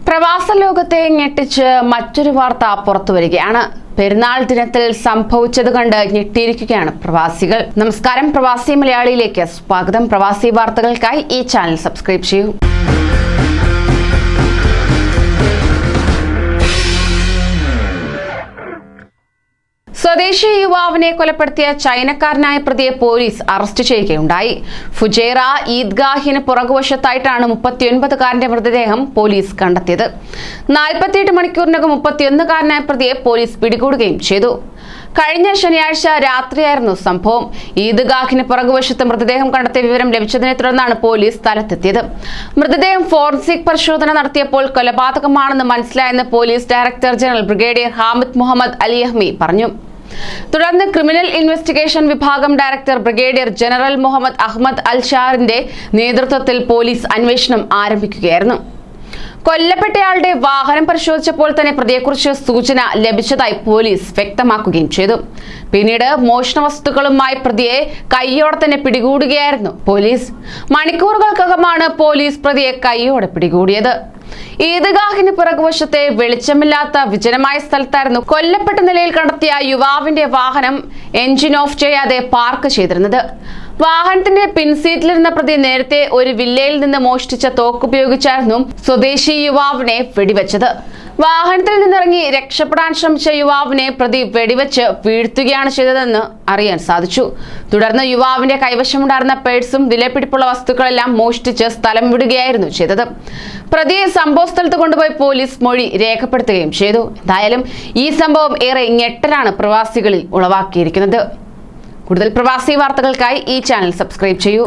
പ്രവാസ ലോകത്തെ ഞെട്ടിച്ച് മറ്റൊരു വാർത്ത പുറത്തുവരികയാണ്. പെരുന്നാൾ ദിനത്തിൽ സംഭവിച്ചത് കണ്ട് ഞെട്ടിയിരിക്കുകയാണ് പ്രവാസികൾ. നമസ്കാരം, പ്രവാസി മലയാളിയിലേക്ക് സ്വാഗതം. പ്രവാസി വാർത്തകൾക്കായി ഈ ചാനൽ സബ്സ്ക്രൈബ് ചെയ്യൂ. സ്വദേശി യുവാവിനെ കൊലപ്പെടുത്തിയ ചൈനക്കാരനായ പ്രതിയെ പോലീസ് അറസ്റ്റ് ചെയ്യുകയുണ്ടായി. ഫുജൈറ ഈദ്ഗാഹിന് പുറകുവശത്തായിട്ടാണ് 39-കാരന്റെ മൃതദേഹം പോലീസ് കണ്ടെത്തിയത്. 48 മണിക്കൂറിനകം 31-കാരനായ പ്രതിയെ പോലീസ് പിടികൂടുകയും ചെയ്തു. കഴിഞ്ഞ ശനിയാഴ്ച രാത്രിയായിരുന്നു സംഭവം. ഈദ്ഗാഹിന് പുറകുവശത്ത് മൃതദേഹം കണ്ടെത്തിയ വിവരം ലഭിച്ചതിനെ തുടർന്നാണ് പോലീസ് സ്ഥലത്തെത്തിയത്. മൃതദേഹം ഫോറൻസിക് പരിശോധന നടത്തിയപ്പോൾ കൊലപാതകമാണെന്ന് മനസ്സിലായെന്ന് police director general brigadier Hamid Muhammad Aliyahmi പറഞ്ഞു. തുടർന്ന് ക്രിമിനൽ ഇൻവെസ്റ്റിഗേഷൻ വിഭാഗം director brigadier general Muhammad Ahmed Al ഷാറിന്റെ നേതൃത്വത്തിൽ പോലീസ് അന്വേഷണം ആരംഭിക്കുകയായിരുന്നു. കൊല്ലപ്പെട്ടയാളുടെ വാഹനം പരിശോധിച്ചപ്പോൾ തന്നെ പ്രതിയെക്കുറിച്ച് സൂചന ലഭിച്ചതായി പോലീസ് വ്യക്തമാക്കുകയും ചെയ്തു. പിന്നീട് മോഷണ വസ്തുക്കളുമായി പ്രതിയെ കൈയോടെ തന്നെ പിടികൂടുകയായിരുന്നു പോലീസ്. മണിക്കൂറുകൾക്കകമാണ് പോലീസ് പ്രതിയെ കൈയോടെ പിടികൂടിയത്. ഈദ്ഗാഹിന് പിറകുവശത്തെ വെളിച്ചമില്ലാത്ത വിജനമായ സ്ഥലത്തായിരുന്നു കൊല്ലപ്പെട്ട നിലയിൽ കണ്ടെത്തിയ യുവാവിന്റെ വാഹനം എഞ്ചിൻ ഓഫ് ചെയ്യാതെ പാർക്ക് ചെയ്തിരുന്നത്. വാഹനത്തിന്റെ പിൻസീറ്റിലിരുന്ന പ്രതി നേരത്തെ ഒരു വില്ലയിൽ നിന്ന് മോഷ്ടിച്ച തോക്കുപയോഗിച്ചായിരുന്നു സ്വദേശി യുവാവിനെ വെടിവെച്ചത്. വാഹനത്തിൽ നിന്നിറങ്ങി രക്ഷപ്പെടാൻ ശ്രമിച്ച യുവാവിനെ പ്രതി വെടിവെച്ച് വീഴ്ത്തുകയാണ് ചെയ്തതെന്ന് അറിയാൻ സാധിച്ചു. തുടർന്ന് യുവാവിന്റെ കൈവശമുണ്ടായിരുന്ന പേഴ്സും വിലപിടിപ്പുള്ള വസ്തുക്കളെല്ലാം മോഷ്ടിച്ച് സ്ഥലം വിടുകയായിരുന്നു ചെയ്തത്. പ്രതിയെ സംഭവസ്ഥലത്ത് കൊണ്ടുപോയി പോലീസ് മൊഴി രേഖപ്പെടുത്തുകയും ചെയ്തു. എന്തായാലും ഈ സംഭവം ഏറെ ഞെട്ടലാണ് പ്രവാസികളിൽ ഉളവാക്കിയിരിക്കുന്നത്. കൂടുതൽ പ്രവാസി വാർത്തകൾക്കായി ഈ ചാനൽ സബ്സ്ക്രൈബ് ചെയ്യൂ.